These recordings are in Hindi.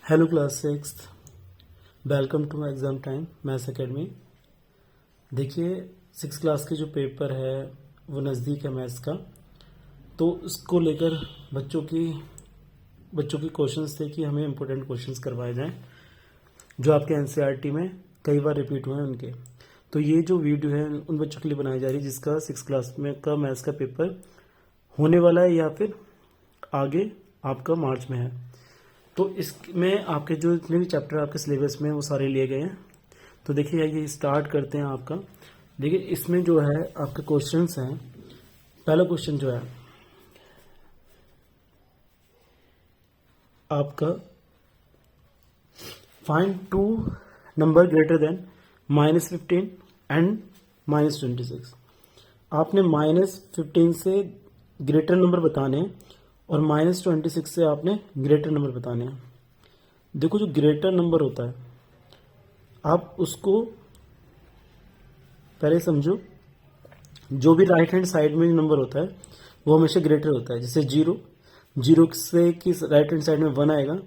Hello class six, welcome to my exam time maths academy. देखिए, सिक्स क्लास के जो पेपर है वो नज़दीक है मैथ्स का, तो उसको लेकर बच्चों की क्वेश्चंस थे कि हमें इम्पोर्टेंट क्वेश्चंस करवाए जाएं जो आपके एनसीईआरटी में कई बार रिपीट हुए हैं उनके। तो ये जो वीडियो है उन बच्चों के लिए बनाई जा रही है जिसका सिक्स क्लास में का मैथ्स का पेपर होने वाला है या फिर आगे आपका मार्च में है। तो इसमें आपके जो जितने भी चैप्टर आपके सिलेबस में वो सारे लिए गए हैं। तो देखिए, ये स्टार्ट करते हैं आपका। देखिए, इसमें जो है आपके क्वेश्चंस हैं। पहला क्वेश्चन जो है आपका, find two number greater than -15 and -26। आपने -15 से ग्रेटर नंबर बताने हैं और -26 से आपने ग्रेटर नंबर बताने हैं। देखो, जो ग्रेटर नंबर होता है आप उसको पहले समझो। जो भी राइट हैंड साइड में नंबर होता है वो हमेशा ग्रेटर होता है। जैसे जीरो से किस राइट हैंड साइड में 1 आएगा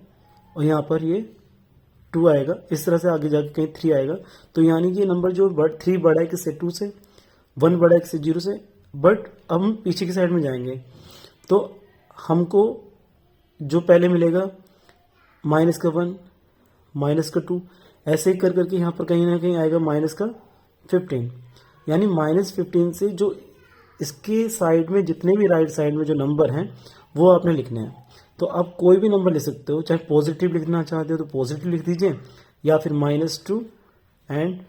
और यहाँ पर ये 2 आएगा, इस तरह से आगे जाके कहीं 3 आएगा। तो यानी कि ये नंबर जो 3 बड़ा है किससे, 2 से, 1 बड़ा है किससे, 0 से। बट अब हम पीछे की साइड में जाएंगे तो हमको जो पहले मिलेगा -1, -2, ऐसे ही कर करके यहाँ पर कहीं ना कहीं आएगा -15। यानी -15 से जो इसके साइड में जितने भी राइट साइड में जो नंबर हैं वो आपने लिखने हैं। तो आप कोई भी नंबर लिख सकते हो, चाहे पॉजिटिव लिखना चाहते हो तो पॉजिटिव लिख दीजिए, या फिर -2 एंड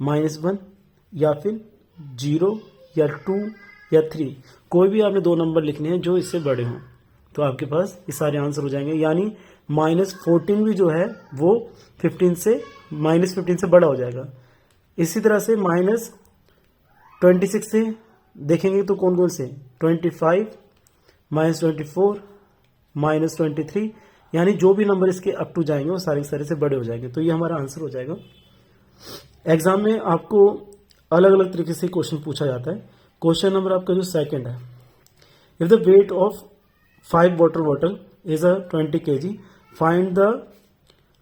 -1, या फिर 0 या 2 या 3। कोई भी आपने 2 नंबर लिखने हैं जो इससे बड़े हों, तो आपके पास ये सारे आंसर हो जाएंगे। यानी -14 भी जो है वो -15 से बड़ा हो जाएगा। इसी तरह से -26 से देखेंगे तो कौन कौन से, 25, -24, -23, यानी जो भी नंबर इसके अप टू जाएंगे वो सारे सारे से बड़े हो जाएंगे। तो ये हमारा आंसर हो जाएगा। एग्जाम में आपको अलग अलग तरीके से क्वेश्चन पूछा जाता है। क्वेश्चन नंबर आपका जो सेकंड है, if the weight of 5 water bottle is a 20 kg, find the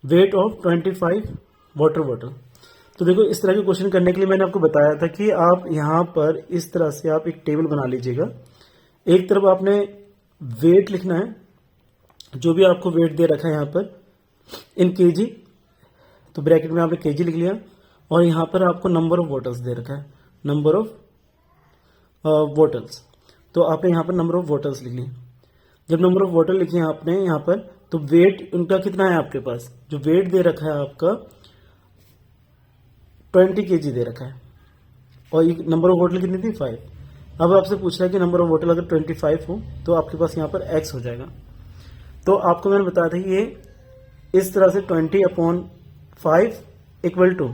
weight of 25 water bottle. तो देखो, इस तरह के क्वेश्चन करने के लिए मैंने आपको बताया था कि आप यहाँ पर इस तरह से आप एक टेबल बना लीजिएगा। एक तरफ आपने वेट लिखना है, जो भी आपको वेट दे रखा है यहाँ पर इन केजी, तो ब्रैकेट में आपने केजी लिख लिया। और यहाँ पर आपको नंबर ऑफ बॉटल्स दे रखा है, नंबर ऑफ बॉटल्स, तो आपने यहाँ पर नंबर ऑफ बॉटल्स लिख लिया। जब नंबर ऑफ बॉटल लिखी है आपने यहाँ पर, तो वेट उनका कितना है आपके पास, जो वेट दे रखा है आपका 20 kg दे रखा है, और ये नंबर ऑफ बॉटल कितनी थी, 5। अब आपसे पूछ रहा है कि नंबर ऑफ बॉटल अगर 25 हो तो आपके पास यहाँ पर x हो जाएगा। तो आपको मैंने बताया था कि ये इस तरह से 20/5 इक्वल टू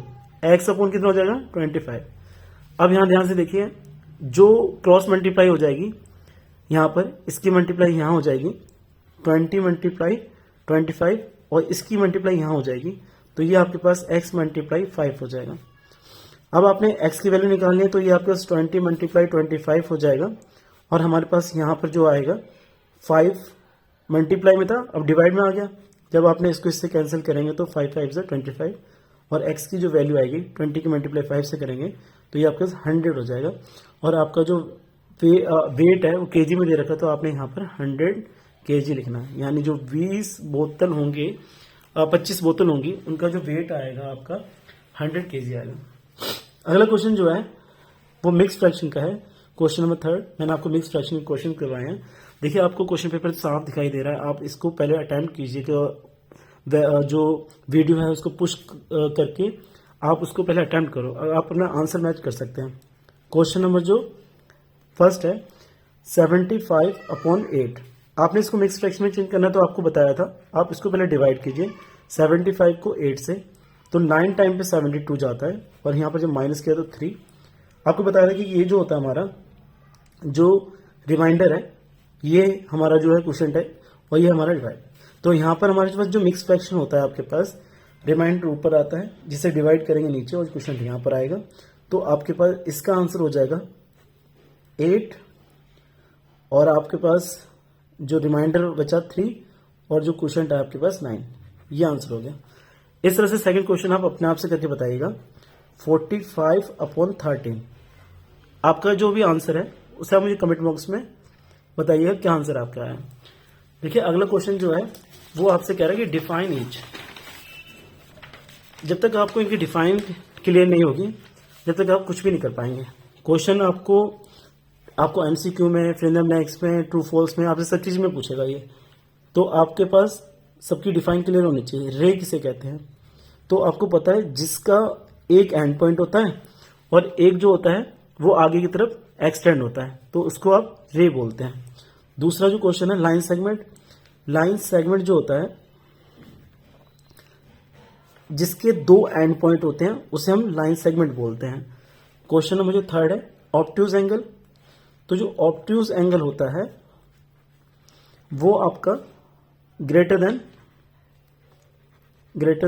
x अपॉन कितना हो जाएगा, 25। अब यहाँ ध्यान से देखिए, जो क्रॉस मल्टीप्लाई हो जाएगी यहाँ पर, इसकी मल्टीप्लाई यहाँ हो जाएगी 20 × 25, और इसकी मल्टीप्लाई यहाँ हो जाएगी, तो ये आपके पास x × 5 हो जाएगा। अब आपने x की वैल्यू निकालनी है, तो ये आपके पास 20 × 25 हो जाएगा। और हमारे पास यहाँ पर जो आएगा 5 मल्टीप्लाई में था, अब डिवाइड में आ गया। जब आपने इसको इससे कैंसिल करेंगे तो 5 × 5 = 25, और x की जो वैल्यू आएगी 20 की मल्टीप्लाई 5 से करेंगे तो ये आपके पास 100 हो जाएगा। और आपका जो वेट है वो केजी में दे रखा, तो आपने यहाँ पर 100 kg लिखना है। यानी जो 20 बोतल होंगे, 25 बोतल होंगी, उनका जो वेट आएगा आपका 100 kg आएगा। अगला क्वेश्चन जो है वो मिक्स फ्रैक्शन का है। क्वेश्चन नंबर 3, मैंने आपको मिक्स फ्रैक्शन के क्वेश्चन करवाए हैं। देखिए, आपको क्वेश्चन पेपर साफ दिखाई दे रहा है, आप इसको पहले अटेम्प्ट कीजिए। जो वीडियो है उसको पुश करके आप उसको पहले अटेम्प्ट करो, और आप अपना आंसर मैच कर सकते हैं। क्वेश्चन नंबर जो फर्स्ट है 75/8। आपने इसको मिक्स फ्रैक्शन में चेंज करना है, तो आपको बताया था आप इसको पहले डिवाइड कीजिए 75 को 8 से, तो 9 टाइम पे 72 जाता है, और यहाँ पर जब माइनस किया तो 3। आपको बताया था कि ये जो होता है हमारा जो रिमाइंडर है, ये हमारा जो है क्वोशिएंट है, और ये हमारा डिवाइड। तो यहाँ पर हमारे पास जो मिक्स फ्रैक्शन होता है आपके पास, रिमाइंडर ऊपर आता है जिसे डिवाइड करेंगे नीचे, और क्वोशिएंट यहाँ पर आएगा। तो आपके पास इसका आंसर हो जाएगा 8, और आपके पास जो रिमाइंडर बचा 3, और जो क्वोशिएंट है आपके पास 9। ये आंसर हो गया। इस तरह से सेकंड क्वेश्चन आप अपने आप से करके बताइएगा। 45/13 आपका जो भी आंसर है उसे आप मुझे कमेंट बॉक्स में बताइएगा क्या आंसर आपका है। देखिए अगला क्वेश्चन जो है वो आपसे कह रहा है कि डिफाइन एज। जब तक आपको इनकी डिफाइन क्लियर नहीं होगी जब तक आप कुछ भी नहीं कर पाएंगे। क्वेश्चन आपको एमसीक्यू में, फ्रेंडम नेक्स्ट में, ट्रू फॉल्स में आपसे सब चीज में पूछेगा ये, तो आपके पास सबकी डिफाइन क्लियर होनी चाहिए। रे किसे कहते हैं तो आपको पता है, जिसका एक एंड पॉइंट होता है और एक जो होता है वो आगे की तरफ एक्सटेंड होता है, तो उसको आप रे बोलते हैं। दूसरा जो क्वेश्चन है लाइन सेगमेंट। लाइन सेगमेंट जो होता है जिसके दो एंड पॉइंट होते हैं उसे हम लाइन सेगमेंट बोलते हैं। क्वेश्चन नंबर जो थर्ड है ऑब्ट्यूज एंगल। तो जो ऑब्ट्यूज एंगल होता है वो आपका greater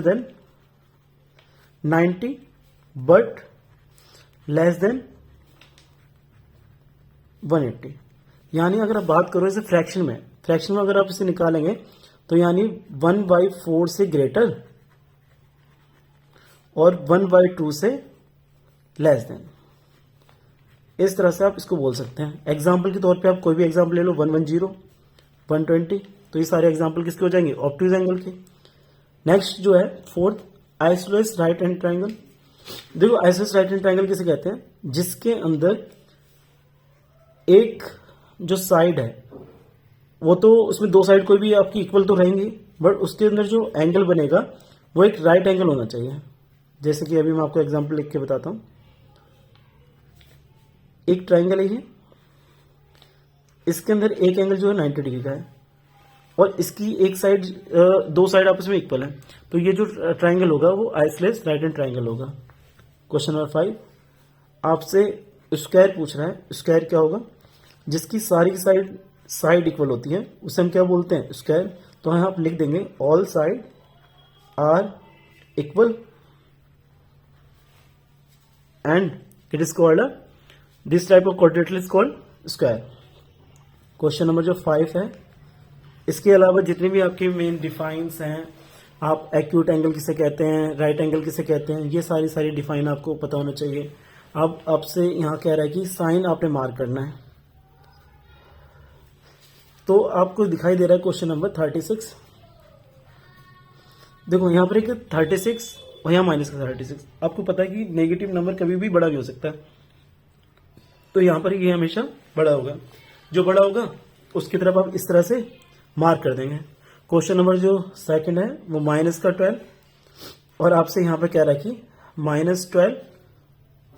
than 90 but less than 180। यानी अगर आप बात करो इसे फ्रैक्शन में अगर आप इसे निकालेंगे तो यानी 1/4 से ग्रेटर और 1/2 से लेस देन, इस तरह से आप इसको बोल सकते हैं। एग्जाम्पल के तौर पे आप कोई भी एग्जाम्पल ले लो, 110, 120, तो ये सारे एग्जाम्पल किसके हो जाएंगे? ऑब्ट्यूज एंगल के। नेक्स्ट जो है fourth isosceles right hand triangle. देखो आइसोलेस राइट हैंड ट्राइंगल किसे कहते हैं? जिसके अंदर एक जो साइड है वो तो उसमें दो साइड कोई भी आपकी इक्वल तो रहेंगी, बट उसके अंदर जो एंगल बनेगा वो एक राइट एंगल होना चाहिए। जैसे कि अभी मैं आपको एग्जांपल लिख के बताता हूं। एक ट्राइंगल है, इसके अंदर एक एंगल जो है 90 डिग्री का है और इसकी एक साइड दो साइड आपस में इक्वल है, तो ये जो ट्राइंगल होगा वो आइसोलेस राइट हैंड ट्राइंगल होगा। क्वेश्चन नंबर 5 आपसे स्क्वायर पूछ रहा है। स्क्वायर क्या होगा? जिसकी सारी साइड इक्वल होती है उसे हम क्या बोलते हैं? स्क्वायर। तो यहां आप लिख देंगे all side are equal and it is called this type of quadrilateral is called square. Question number जो 5 है, इसके अलावा जितने भी आपके मेन डिफाइंस हैं, आप एक्यूट एंगल किसे कहते हैं, राइट एंगल किसे कहते हैं, ये सारी डिफाइन आपको पता होना चाहिए। अब आपसे यहाँ कह रहा है कि साइन आपने मार्क करना है, तो आपको दिखाई दे रहा है क्वेश्चन नंबर 36। देखो यहाँ पर एक 36 और यहाँ माइनस का 36। आपको पता है कि नेगेटिव नंबर कभी भी बड़ा भी हो सकता है, तो यहाँ पर ये हमेशा बड़ा होगा। जो बड़ा होगा उसकी तरफ आप इस तरह से मार्क कर देंगे। क्वेश्चन नंबर जो सेकंड है वो माइनस का 12 और आपसे यहाँ पर कह रहा है कि -12।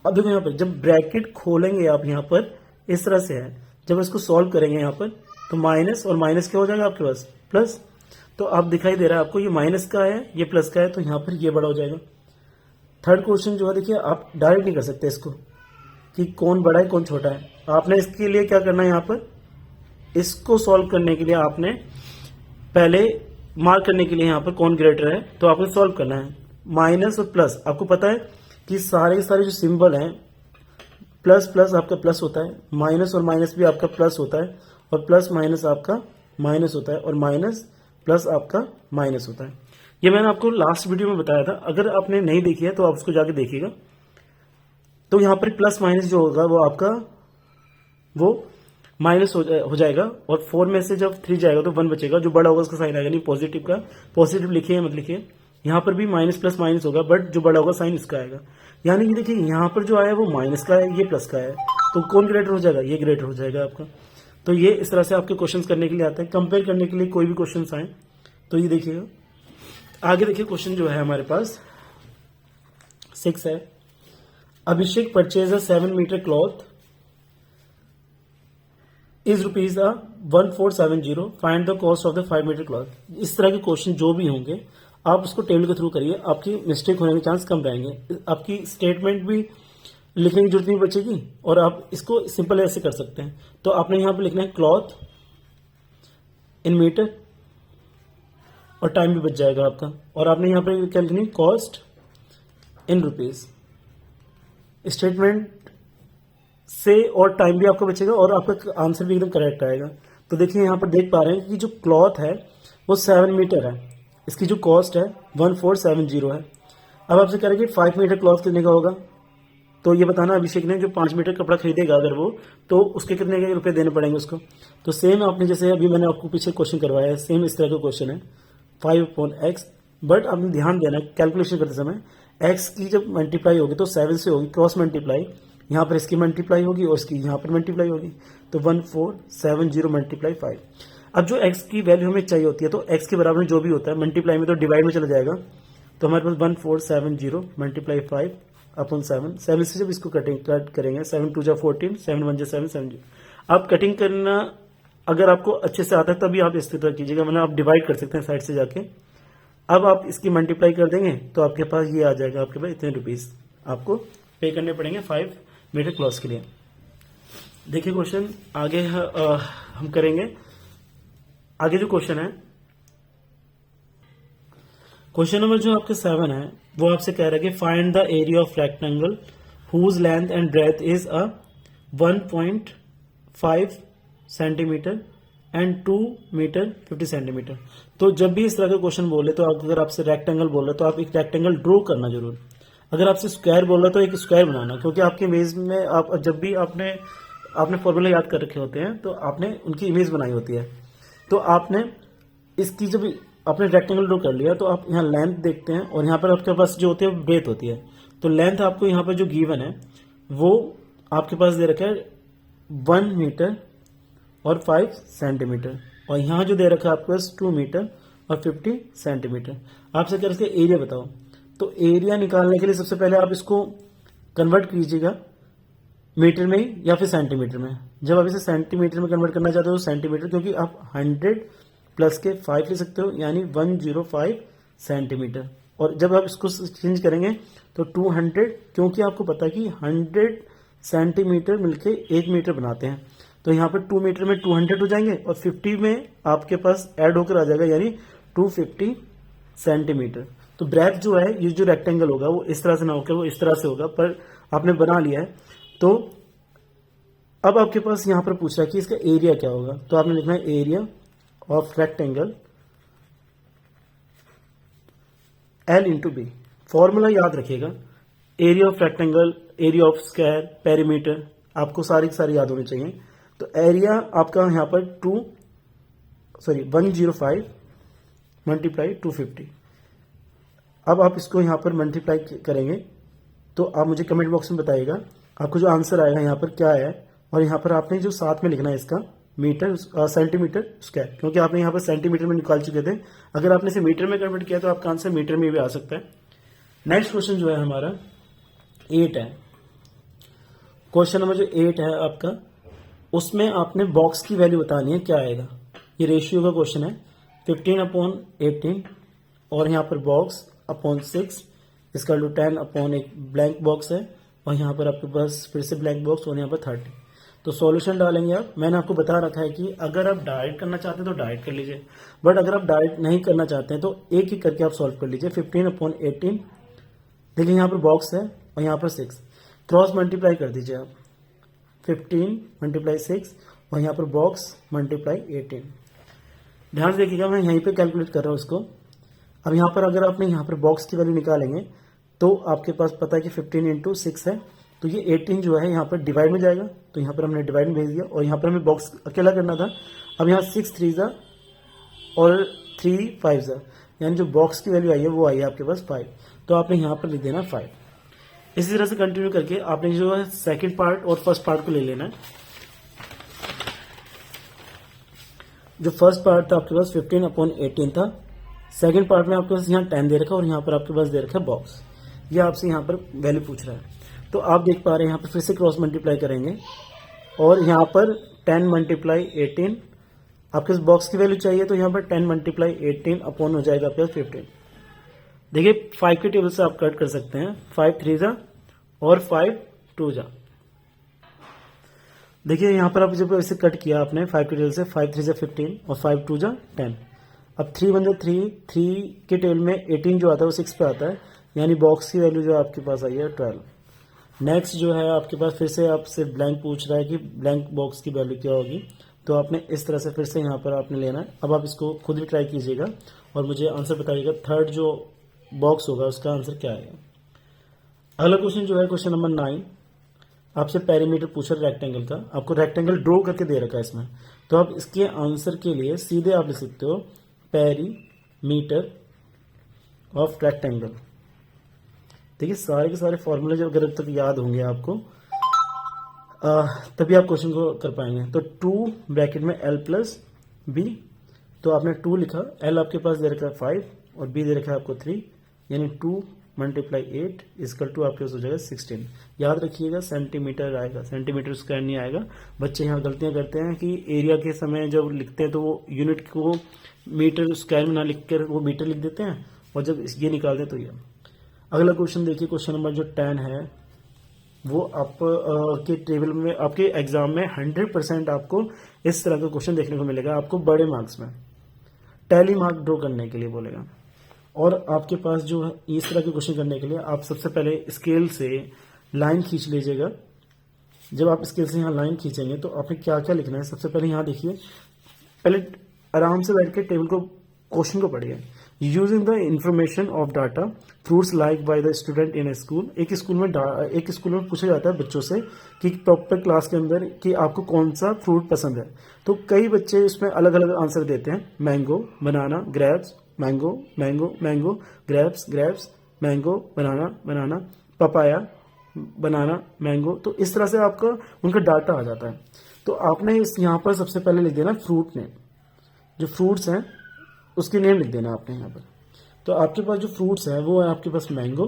अब देखो यहाँ पर जब ब्रैकेट खोलेंगे आप यहाँ पर इस तरह से है, जब इसको सॉल्व करेंगे यहाँ पर तो माइनस और माइनस क्या हो जाएगा आपके पास? प्लस। तो अब दिखाई दे रहा है आपको ये माइनस का है ये प्लस का है, तो यहाँ पर ये बड़ा हो जाएगा। थर्ड क्वेश्चन जो है देखिए आप डायरेक्ट नहीं कर सकते इसको कि कौन बड़ा है कौन छोटा है। आपने इसके लिए क्या करना है, यहाँ पर इसको सॉल्व करने के लिए आपने पहले मार्क करने के लिए यहाँ पर कौन ग्रेटर है तो आपने सॉल्व करना है। माइनस और प्लस आपको पता है कि सारे जो सिंबल हैं प्लस प्लस आपका प्लस होता है, माइनस और माइनस भी आपका प्लस होता है और प्लस माइनस आपका माइनस होता है और माइनस प्लस आपका माइनस होता है। ये मैंने आपको लास्ट वीडियो में बताया था, अगर आपने नहीं देखी है तो आप उसको जाके देखिएगा। तो यहाँ पर प्लस माइनस जो होगा वो आपका वो माइनस हो जाएगा और 4 में से जब 3 जाएगा तो 1 बचेगा, जो बड़ा होगा उसका साइन आएगा। नहीं पॉजिटिव का पॉजिटिव लिखिए मत लिखिए, यहाँ पर भी माइनस प्लस माइनस होगा बट जो बड़ा होगा साइन इसका आएगा। यानी कि देखिए यहाँ पर जो आया वो माइनस का है, ये प्लस का है, तो कौन ग्रेटर हो जाएगा? ये ग्रेटर हो जाएगा आपका। तो ये इस तरह से आपके क्वेश्चंस करने के लिए आता है, कंपेयर करने के लिए कोई भी क्वेश्चंस आए तो ये देखिएगा। आगे देखिए क्वेश्चन जो है हमारे पास 6 है। Abhishek purchase a 7 metre cloth is ₹1470, find the cost of the 5 metre cloth. इस तरह के क्वेश्चन जो भी होंगे आप उसको टेबल के थ्रू करिए, आपकी मिस्टेक होने के चांस कम रहेंगे, आपकी स्टेटमेंट भी लिखने की जरूरत नहीं बचेगी और आप इसको सिंपल ऐसे कर सकते हैं। तो आपने यहाँ पे लिखना है क्लॉथ इन मीटर और टाइम भी बच जाएगा आपका, और आपने यहाँ पे क्या लिखनी है? Cost in rupees. स्टेटमेंट से और टाइम भी आपका बचेगा और आपका आंसर भी एकदम करेक्ट आएगा। तो देखिए यहाँ पर देख पा रहे हैं कि जो क्लॉथ है वो 7 मीटर है इसकी जो कॉस्ट है 1470 है। अब आपसे कह रहे हैं कि 5 मीटर क्लॉथ कितने का होगा, तो ये बताना अभिषेक ने, जो 5 मीटर कपड़ा खरीदेगा अगर वो, तो उसके कितने के रुपए देने पड़ेंगे उसको। तो सेम आपने जैसे अभी मैंने आपको पीछे क्वेश्चन करवाया है, सेम इस तरह का क्वेश्चन है 5/x, बट आपने ध्यान देना कैलकुलेशन करते समय x की जब मल्टीप्लाई होगी तो 7 से होगी, क्रॉस मल्टीप्लाई, यहाँ पर इसकी मल्टीप्लाई होगी और इसकी यहाँ पर मल्टीप्लाई होगी, तो 1470 मल्टीप्लाई 5। अब जो x की वैल्यू हमें चाहिए होती है, तो x के बराबर में जो भी होता है मल्टीप्लाई में तो डिवाइड में चला जाएगा, तो हमारे पास 1470 मल्टीप्लाई 5/7। 7 से जब इसको कट करेंगे, 7 2 जा 14, 7 1 जा 7, 7 आप कटिंग करना अगर आपको अच्छे से आता है तभी आप इस तरह कीजिएगा, वरना आप डिवाइड कर सकते हैं साइड से जाके। अब आप इसकी मल्टीप्लाई कर देंगे तो आपके पास ये आ जाएगा, आपके पास इतने रुपीस आपको पे करने पड़ेंगे 5 मीटर क्लॉथ के लिए। देखिए क्वेश्चन आगे हम करेंगे। आगे जो क्वेश्चन है, क्वेश्चन नंबर जो आपके 7 है, वो आपसे कह रहा है कि find the area of rectangle whose length and breadth is 1.5 centimetre and 2 metre 50 centimetre. तो जब भी इस तरह का क्वेश्चन बोले तो अगर आपसे रेक्टेंगल बोल रहे तो आप एक रेक्टेंगल ड्रॉ करना जरूर। अगर आपसे स्क्वायर बोल रहा तो एक स्क्वायर बनाना, क्योंकि आपके इमेज में आप जब भी आपने फॉर्मूला याद कर रखे होते हैं तो आपने उनकी इमेज बनाई होती है। तो आपने इसकी जब आपने रेक्टेंगल ड्रॉ कर लिया तो आप यहाँ लेंथ देखते हैं और यहाँ पर आपके पास जो होती है ब्रेथ होती है। तो लेंथ आपको यहाँ पर जो गिवन है वो आपके पास दे रखा है 1 मीटर और 5 सेंटीमीटर, और यहाँ जो दे रखा है आपके पास 2 मीटर और 50 सेंटीमीटर। आपसे कह रहे हैं एरिया बताओ, तो एरिया निकालने के लिए सबसे पहले आप इसको कन्वर्ट कीजिएगा मीटर में या फिर सेंटीमीटर में। जब आप इसे सेंटीमीटर में कन्वर्ट करना चाहते हो तो सेंटीमीटर, क्योंकि आप 100 प्लस के 5 ले सकते हो, यानी 105 सेंटीमीटर। और जब आप इसको चेंज करेंगे तो 200, क्योंकि आपको पता है कि 100 सेंटीमीटर मिलके 1 मीटर बनाते हैं, तो यहाँ पर 2 मीटर में 200 हो जाएंगे और 50 में आपके पास ऐड होकर आ जाएगा, यानी 250 सेंटीमीटर। तो ब्रेथ जो है, ये जो रेक्टेंगल होगा वो इस तरह से ना होकर वो इस तरह से होगा, पर आपने बना लिया है। तो अब आपके पास यहाँ पर पूछ रहा है कि इसका एरिया क्या होगा, तो आपने लिखना है area of rectangle L into B. Formula याद रखिएगा, area of rectangle, area of square, perimeter, आपको सारी याद होनी चाहिए। तो एरिया आपका यहाँ पर 105 मल्टीप्लाई 250। अब आप इसको यहाँ पर मल्टीप्लाई करेंगे तो आप मुझे कमेंट बॉक्स में बताइएगा आपको जो आंसर आएगा यहाँ पर क्या है। और यहाँ पर आपने जो साथ में लिखना है इसका मीटर सेंटीमीटर स्क्वायर, क्योंकि आपने यहाँ पर सेंटीमीटर में निकाल चुके थे। अगर आपने इसे मीटर में कन्वर्ट किया तो आपका आंसर मीटर में भी आ सकता है। नेक्स्ट क्वेश्चन जो है हमारा 8 है। क्वेश्चन नंबर जो 8 है आपका, उसमें आपने बॉक्स की वैल्यू बतानी है, क्या आएगा। ये रेशियो का क्वेश्चन है, 15/18 और यहाँ पर बॉक्स अपॉन 6 इसका 10 अपॉन एक ब्लैंक बॉक्स है, और यहाँ पर आपके पास फिर से ब्लैंक बॉक्स और यहाँ पर 30। तो सॉल्यूशन डालेंगे आप। मैंने आपको बता रखा है कि अगर आप डायरेक्ट करना चाहते हैं तो डायरेक्ट कर लीजिए, बट अगर आप डायरेक्ट नहीं करना चाहते हैं तो एक ही करके आप सॉल्व कर लीजिए। 15/18, देखिए यहाँ पर बॉक्स है और यहाँ पर 6, क्रॉस मल्टीप्लाई कर दीजिए आप, 15 मल्टीप्लाई 6 और यहाँ पर बॉक्स मल्टीप्लाई 18। ध्यान से देखिएगा, मैं यहीं पे कैलकुलेट कर रहा हूँ इसको। अब यहाँ पर अगर आपने यहाँ पर बॉक्स की वैल्यू निकालेंगे तो आपके पास पता है कि 15 × 6 है, तो ये 18 जो है यहाँ पर डिवाइड में जाएगा, तो यहाँ पर हमने डिवाइड में भेज दिया और यहाँ पर हमें बॉक्स अकेला करना था। अब यहाँ 6 3 और 3 5, यानी जो बॉक्स की वैल्यू आई है वो आई है आपके पास 5, तो आपने यहाँ पर लिख देना 5। इसी तरह से कंटिन्यू करके आपने जो है सेकंड पार्ट और फर्स्ट पार्ट को ले लेना है। जो फर्स्ट पार्ट था आपके पास 15/18 था, सेकंड पार्ट में आपके पास यहाँ 10 दे रखा और यहाँ पर आपके पास दे रखा है बॉक्स। ये आपसे यहाँ पर वैल्यू पूछ रहा है, तो आप देख पा रहे हैं यहाँ पर फिर से क्रॉस मल्टीप्लाई करेंगे और यहाँ पर 10 मल्टीप्लाई 18, आपके पास बॉक्स की वैल्यू चाहिए तो यहाँ पर 10 मल्टीप्लाई 18 अपॉन हो जाएगा आपके पास 15। देखिए 5 के टेबल से आप कट कर सकते हैं, 5 3 और 5 2। देखिए यहाँ पर आप जब इसे कट किया आपने 5 के टेबल से, 5 3 15 और 5 2 10। अब 3 1 3, 3 के टेबल में 18 जो आता है वो 6 पे आता है, यानी बॉक्स की वैल्यू जो आपके पास आई है 12। नेक्स्ट जो है आपके पास फिर से आपसे ब्लैंक पूछ रहा है कि ब्लैंक बॉक्स की वैल्यू क्या होगी, तो आपने इस तरह से फिर से यहाँ पर आपने लेना है। अब आप इसको खुद भी ट्राई कीजिएगा और मुझे आंसर बताइएगा। थर्ड जो बॉक्स होगा उसका आंसर क्या आएगा। अगला क्वेश्चन जो है क्वेश्चन नंबर 9, आपसे पेरीमीटर पूछा रेक्टेंगल का, आपको रेक्टेंगल ड्रॉ करके दे रखा है इसमें, तो आप इसके आंसर के लिए सीधे आप लिख सकते हो पेरीमीटर ऑफ रेक्टेंगल। देखिए सारे के सारे फॉर्मूले जो अगर अब तक याद होंगे आपको तभी आप क्वेश्चन को कर पाएंगे। तो 2 ब्रैकेट में l प्लस बी, तो आपने 2 लिखा, l आपके पास दे रखा है 5 और b दे रखा है आपको 3, यानी 2 मल्टीप्लाई 8 इजकल टू आपके पास हो जाएगा 16। याद रखिएगा सेंटीमीटर आएगा, सेंटीमीटर स्क्वायर नहीं आएगा। बच्चे यहाँ गलतियाँ करते हैं कि एरिया के समय जब लिखते हैं तो वो यूनिट को मीटर स्क्वायर में ना लिख कर वो मीटर लिख देते हैं, और जब ये निकालते हैं तो ये। अगला क्वेश्चन देखिए, क्वेश्चन नंबर जो 10 है वो आप के टेबल में आपके एग्जाम में 100% आपको इस तरह का क्वेश्चन देखने को मिलेगा। आपको बड़े मार्क्स में टैली मार्क ड्रॉ करने के लिए बोलेगा, और आपके पास जो है इस तरह के क्वेश्चन करने के लिए आप सबसे पहले स्केल से लाइन खींच लीजिएगा। जब आप स्केल से यहाँ लाइन खींचेंगे तो आपने क्या क्या लिखना है, सबसे पहले यहाँ देखिए, पहले आराम से बैठ के टेबल को क्वेश्चन को पढ़िए। Using the information of data fruits like by the student in A school. एक स्कूल में पूछा जाता है बच्चों से कि प्रॉपर क्लास के अंदर कि आपको कौन सा फ्रूट पसंद है, तो कई बच्चे इसमें अलग अलग आंसर देते हैं, mango, banana, grapes, mango, mango, mango, grapes, grapes, mango, banana, banana, papaya, banana, mango. तो इस तरह से आपका उनका डाटा आ जाता है। तो आपने इस यहाँ पर सबसे पहले लिख देना फ्रूट नेम, जो फ्रूट्स हैं उसके नेम लिख देना आपने यहाँ पर। तो आपके पास जो फ्रूट्स है वो है आपके पास मैंगो,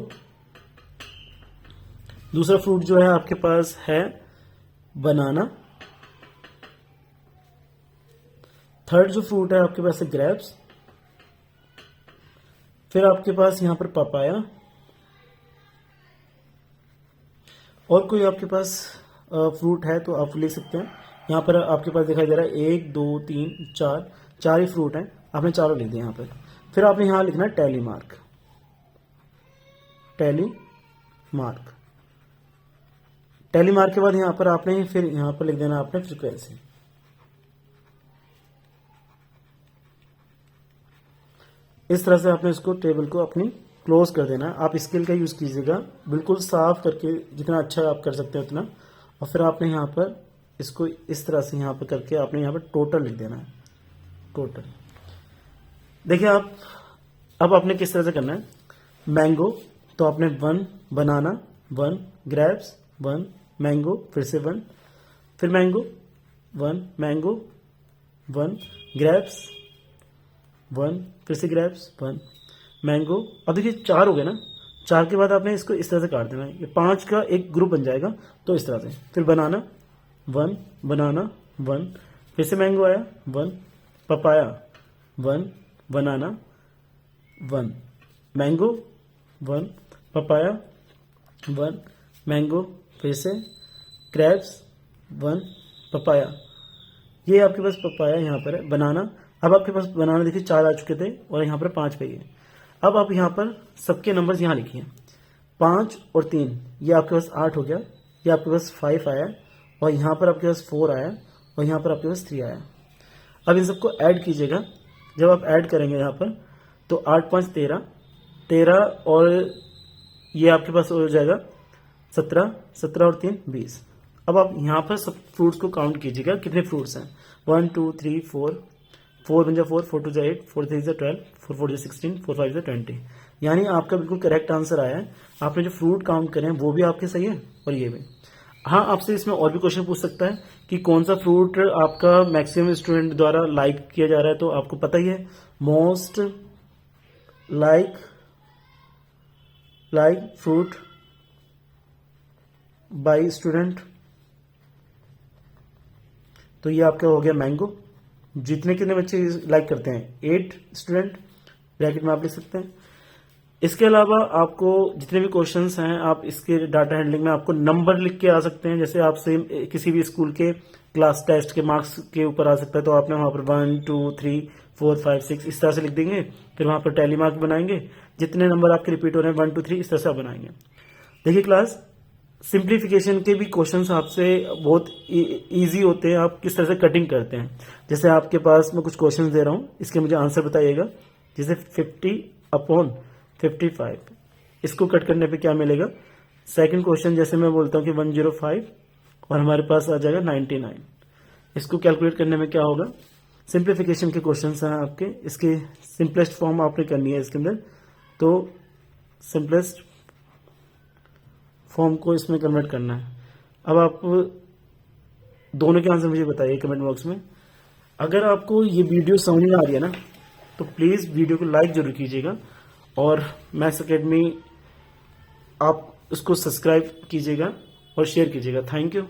दूसरा फ्रूट जो है आपके पास है बनाना, थर्ड जो फ्रूट है आपके पास है ग्रेप्स, फिर आपके पास यहां पर पपाया, और कोई आपके पास फ्रूट है तो आप लिख सकते हैं। यहां पर आपके पास दिखाई दे रहा है 1 2 3 4, 4 ही फ्रूट हैं, आपने चारों लिख दिए यहां पर। फिर आपने यहां लिखना है tally mark, tally mark, tally mark के बाद यहां पर आपने फिर यहां पर लिख देना आपने फ्रीक्वेंसी। इस तरह से आपने इसको टेबल को अपनी क्लोज कर देना है। आप स्केल का यूज कीजिएगा बिल्कुल साफ करके, जितना अच्छा आप कर सकते हैं उतना। और फिर आपने यहाँ पर इसको इस तरह से यहाँ पर करके आपने यहाँ पर टोटल लिख देना है, टोटल। देखिए आप अब आपने किस तरह से करना है, मैंगो तो आपने 1, बनाना 1, ग्रेप्स 1, मैंगो फिर से 1, फिर मैंगो 1, मैंगो 1, ग्रेप्स 1, फिर से ग्रेप्स 1, मैंगो। अब देखिए 4 हो गए ना, 4 के बाद आपने इसको इस तरह से काट देना है, ये 5 का एक ग्रुप बन जाएगा। तो इस तरह से फिर बनाना 1, बनाना 1, फिर से मैंगो आया 1, पपाया 1, बनाना 1, मैंगो 1, पपाया 1, मैंगो फिर से ग्रेप्स 1, पपाया। ये आपके पास पपाया यहाँ पर है, बनाना। अब आपके पास बनाना देखिए 4 आ चुके थे और यहाँ पर 5 पे है। अब आप यहाँ पर सबके नंबर्स यहाँ लिखिए, 5 और 3, ये आपके पास 8 हो गया, ये आपके पास 5 आया, और यहाँ पर आपके पास 4 आया, और यहाँ पर आपके पास 3 आया। अब इन सबको ऐड कीजिएगा। जब आप ऐड करेंगे यहाँ पर तो 8 5 13, 13 और ये आपके पास हो जाएगा 17, 17 और 3 20। अब आप यहाँ पर सब फ्रूट्स को काउंट कीजिएगा, कितने फ्रूट्स हैं, 1 2 3 4, 4 1 4, 4 2 8, 4 3 12, 4 4 16, 4 5 20। यानी आपका बिल्कुल करेक्ट आंसर आया है। आपने जो फ्रूट काउंट करे हैं वो भी आपके सही है और ये भी। हाँ, आपसे इसमें और भी क्वेश्चन पूछ सकता है कि कौन सा फ्रूट आपका मैक्सिमम स्टूडेंट द्वारा लाइक किया जा रहा है। तो आपको पता ही है, most like fruit by student, तो ये आपका हो गया मैंगो। जितने कितने बच्चे लाइक करते हैं, 8 स्टूडेंट, ब्रैकेट में आप लिख सकते हैं। इसके अलावा आपको जितने भी क्वेश्चंस हैं, आप इसके डाटा हैंडलिंग में आपको नंबर लिख के आ सकते हैं। जैसे आप सेम किसी भी स्कूल के क्लास टेस्ट के मार्क्स के ऊपर आ सकता है, तो आपने वहां पर 1 2 3 4 5 6 इस तरह से लिख देंगे। फिर वहां पर टैली मार्क बनाएंगे, जितने नंबर आपके रिपीट हो रहे हैं 1 2 3 इस तरह से आप बनाएंगे। देखिए क्लास, सिंप्लीफिकेशन के भी क्वेश्चंस आपसे बहुत इजी होते हैं। आप किस तरह से कटिंग करते हैं, जैसे आपके पास मैं कुछ क्वेश्चंस दे रहा हूं, इसके मुझे आंसर बताइएगा। जैसे 50/55, इसको कट करने पे क्या मिलेगा। सेकंड क्वेश्चन जैसे मैं बोलता हूँ कि 105 और हमारे पास आ जाएगा 99, इसको कैलकुलेट करने में क्या होगा। सिंप्लीफिकेशन के क्वेश्चन हैं आपके, इसके सिंपलेस्ट फॉर्म आपने करनी है इसके अंदर, तो सिंपलेस्ट फॉर्म को इसमें कन्वर्ट करना है। अब आप दोनों के आंसर मुझे बताइए कमेंट बॉक्स में। अगर आपको ये वीडियो समझ में आ रही है ना, तो प्लीज़ वीडियो को लाइक जरूर कीजिएगा और मैथ्स एकेडमी आप उसको सब्सक्राइब कीजिएगा और शेयर कीजिएगा। Thank you.